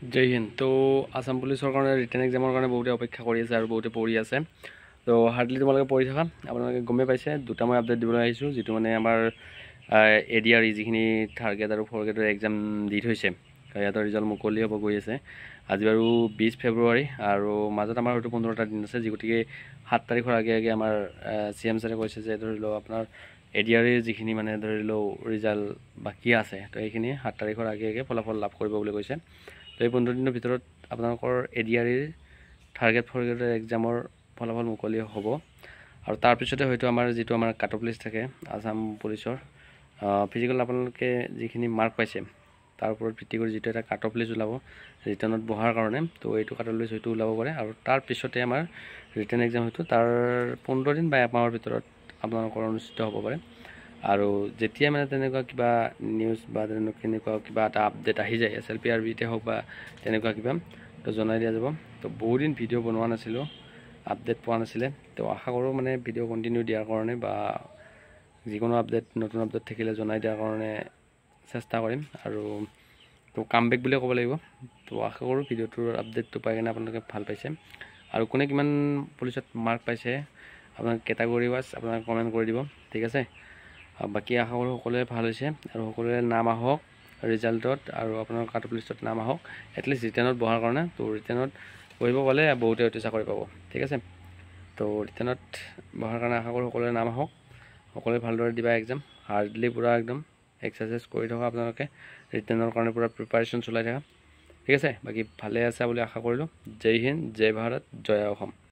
জয় হিন্দ। তো আসাম পুলিচৰ কাৰণে ৰিটেন এক্সামৰ কাৰণে বহুতে অপেক্ষা কৰি আছে আৰু বহুতে পঢ়ি আছে। তো হাৰ্ডলি তোমালোকে পঢ়ি থাকা। আপোনালোকে গমেই পাইছে দুটা মই আপডেট দিবলৈ আহিছোঁ, যিটো মানে আমাৰ ADRE যিখিনি থাৰ্ড গ্ৰেড আৰু ফ'ৰ্থ গ্ৰেডৰ এক্সাম দি থৈছে, সিহঁতৰ ৰিজাল্ট মুকলি হ'ব গৈ আছে। আজি বাৰু 20 ফেব্ৰুৱাৰী আৰু মাজত আমাৰ হয়তো 15টা দিন আছে, যি গতিকে 7 তাৰিখৰ আগে আগে আমাৰ CM ছাৰে কৈছে যে ধৰি লওক আপোনাৰ ADRE যিখিনি মানে ধৰি লওক ৰিজাল্ট বাকী আছে, তো এইখিনি 7 তাৰিখৰ আগে আগে ফলাফল লাভ কৰিব বুলি কৈছে। তো এই 15 দিনৰ ভিতৰত আপোনালোকৰ ADRE থাৰ্ড গ্ৰেড ফ'ৰ্থ গ্ৰেডৰ এক্সামৰ ফলাফল মুকলি হ'ব। আৰু তাৰপিছতে হয়তো আমাৰ যিটো আমাৰ কাট অফ লিষ্ট থাকে আসাম পুলিচৰ ফিজিকেল, আপোনালোকে যিখিনি মাৰ্ক পাইছে তাৰ ওপৰত ভিত্তি কৰি যিটো এটা কাট অফ লিষ্ট ওলাব ৰিটাৰ্ণত বহাৰ কাৰণে, তো এইটো কাট অফ লিষ্ট হয়তো ওলাব পাৰে। আৰু তাৰপিছতে আমাৰ ৰিটাৰ্ণ এক্সাম হয়তো তাৰ 15 দিন বা 1 মাহৰ ভিতৰত আপোনালোকৰ অনুষ্ঠিত হ'ব পাৰে। আৰু যেতিয়া মানে তেনেকুৱা কিবা নিউজ বা তেনেকুৱা কিবা এটা আপডেট আহি যায় SLPRBতে হওক বা তেনেকুৱা কিবা, তো জনাই দিয়া যাব। তো বহুদিন ভিডিঅ' বনোৱা নাছিলোঁ, আপডেট পোৱা নাছিলে, তো আশা কৰোঁ মানে ভিডিঅ' কণ্টিনিউ দিয়াৰ কাৰণে বা যিকোনো আপডেট নতুন আপডেট থাকিলে জনাই দিয়াৰ কাৰণে চেষ্টা কৰিম। আৰু তো কামবেক বুলিয়ে ক'ব লাগিব। তো আশা কৰোঁ ভিডিঅ'টোৰ আপডেটটো পাই কিনে আপোনালোকে ভাল পাইছে। আৰু কোনে কিমান পুলিচত মাৰ্ক পাইছে আপোনাক কেটাগৰী ৱাইজ আপোনাক কমেণ্ট কৰি দিব, ঠিক আছে। বাকী আশা কৰোঁ সকলোৱে ভাল হৈছে আৰু সকলোৰে নাম আহক ৰিজাল্টত, আৰু আপোনাৰ কাট অফ লিষ্টত নাম আহক এটলিষ্ট ৰিটাৰ্ণত বহাৰ কাৰণে। তো ৰিটাৰ্ণত বহিব গ'লে বহুতে হয়তো চাকৰি পাব, ঠিক আছে। তো ৰিটাৰ্ণত বহাৰ কাৰণে আশা কৰোঁ সকলোৰে নাম আহক, সকলোৱে ভালদৰে দিবা এক্সাম। হাৰ্ডলি পূৰা একদম এক্সাৰচাইজ কৰি থকা আপোনালোকে, ৰিটাৰ্ণৰ কাৰণে পূৰা প্ৰিপাৰেশ্যন চলাই থকা, ঠিক আছে। বাকী ভালে আছে বুলি আশা কৰিলোঁ। জয় হিন্দ, জয় ভাৰত, জয় অসম।